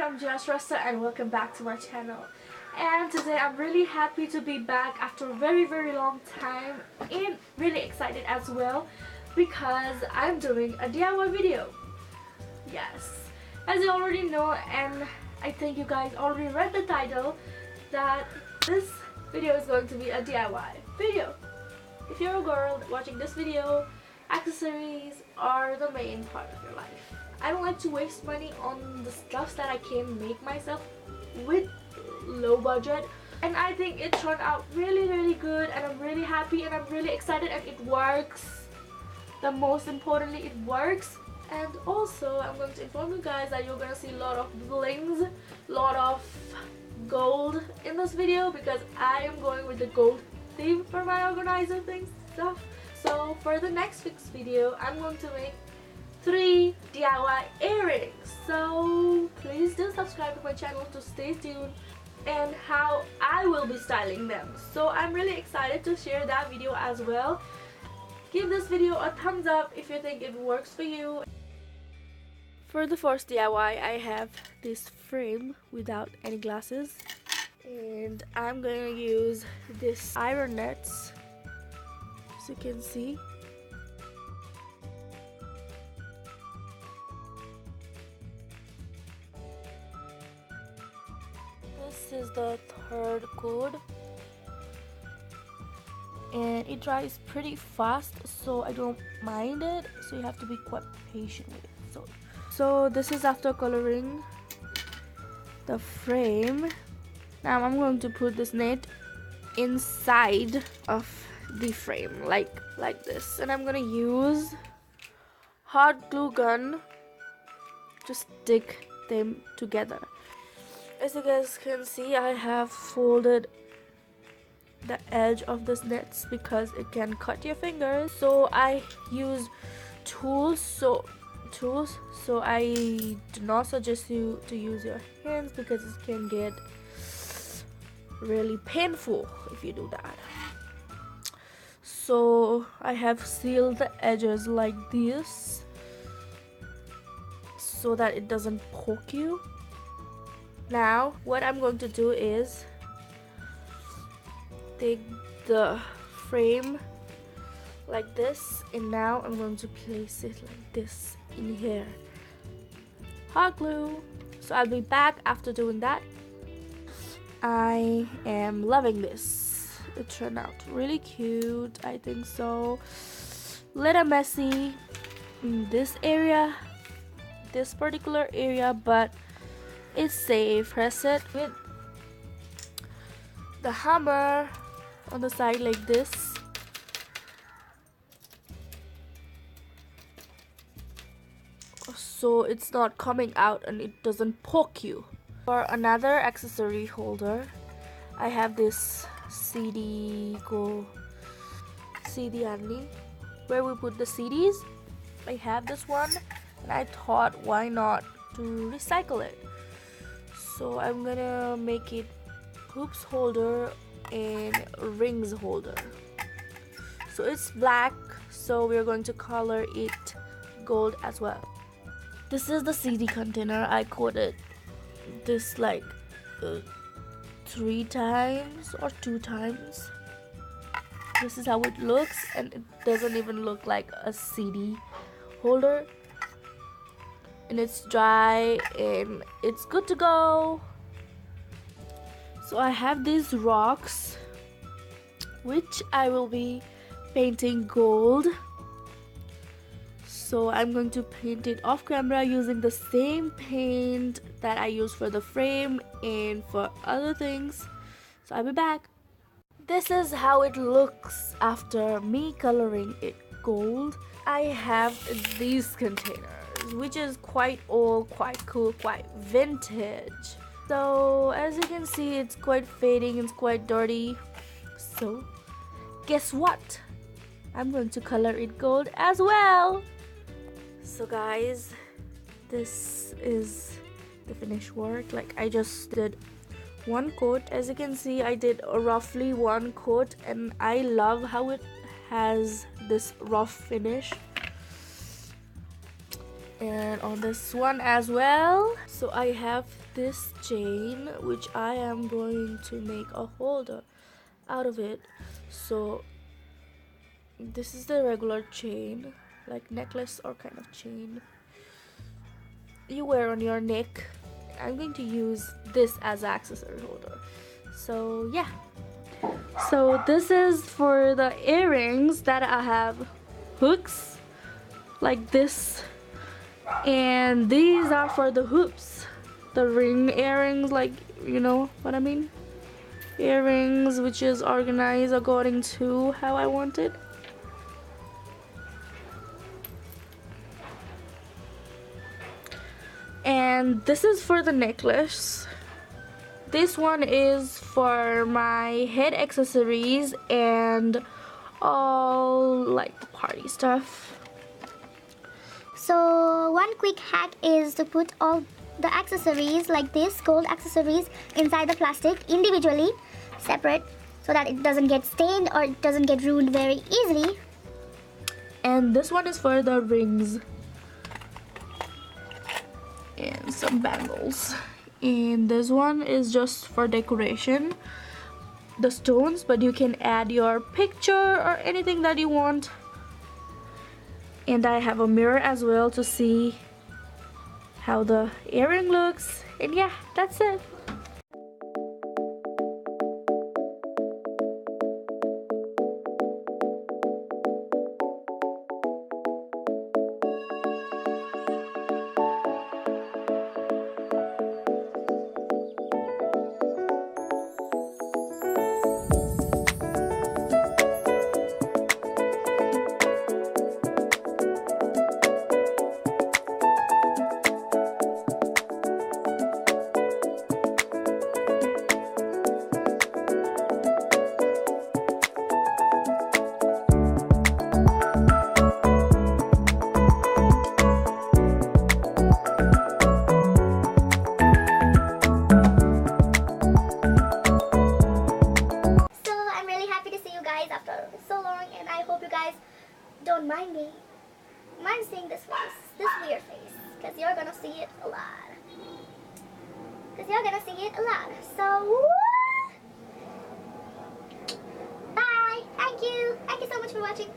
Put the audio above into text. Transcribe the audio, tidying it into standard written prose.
I'm Just Rasta and welcome back to my channel. And today I'm really happy to be back after a very long time and really excited as well because I'm doing a DIY video. Yes, as you already know, and I think you guys already read the title, that this video is going to be a DIY video. If you're a girl watching this video, accessories are the main part of your life. I don't like to waste money on the stuff that I can make myself with low budget, and I think it turned out really good, and I'm really happy and I'm really excited, and it works. The most importantly, it works. And also I'm going to inform you guys that you're gonna see a lot of blings, a lot of gold in this video because I am going with the gold theme for my organizer things stuff. So for the next week's video, I'm going to make 3 DIY earrings. So please do subscribe to my channel to stay tuned and how I will be styling them. So I'm really excited to share that video as well. Give this video a thumbs up if you think it works for you. For the first DIY, I have this frame without any glasses, and I'm going to use this iron nets, as you can see. This is the third coat, and it dries pretty fast, so I don't mind it, so you have to be quite patient with it. So this is after coloring the frame. Now I'm going to put this net inside of the frame like this, and I'm gonna use hot glue gun to stick them together. As you guys can see, I have folded the edge of this nets because it can cut your fingers, so I use tools. So I do not suggest you to use your hands because it can get really painful if you do that. So I have sealed the edges like this so that it doesn't poke you. Now what I'm going to do is take the frame like this, and now I'm going to place it like this in here. Hot glue. So I'll be back after doing that. I am loving this. It turned out really cute, I think so. Little messy in this area, this particular area, but it's safe. Press it with the hammer on the side like this. So it's not coming out and it doesn't poke you. For another accessory holder, I have this CD only where we put the CDs. I have this one, and I thought why not to recycle it. So I'm gonna make it hoops holder and rings holder. So it's black, so we're going to color it gold as well. This is the CD container. I coated this like 3 times or 2 times. This is how it looks, and it doesn't even look like a CD holder. And it's dry and it's good to go. So I have these rocks which I will be painting gold. So I'm going to paint it off camera using the same paint that I use for the frame and for other things. So I'll be back. This is how it looks after me coloring it gold. I have these containers, which is quite old, quite cool, quite vintage. So as you can see, it's quite fading, it's quite dirty. So guess what? I'm going to color it gold as well. So guys, this is the finished work. Like, I just did 1 coat. As you can see, I did roughly 1 coat, and I love how it has this rough finish. and on this one as well. So I have this chain which I am going to make a holder out of it. So this is the regular chain, like necklace or kind of chain you wear on your neck. I'm going to use this as an accessory holder. So yeah, so this is for the earrings that I have hooks like this, and these are for the hoops, the ring earrings, like, you know what I mean, earrings which is organized according to how I want it. And this is for the necklace. This one is for my head accessories and all like the party stuff. So one quick hack is to put all the accessories like this, gold accessories, inside the plastic individually, separate, so that it doesn't get stained or it doesn't get ruined very easily. And this one is for the rings and some bangles. And this one is just for decoration, the stones, but you can add your picture or anything that you want. And I have a mirror as well to see how the earring looks. And yeah, that's it. After so long, and I hope you guys don't mind seeing this face, this weird face, because you're gonna see it a lot. So bye, thank you so much for watching.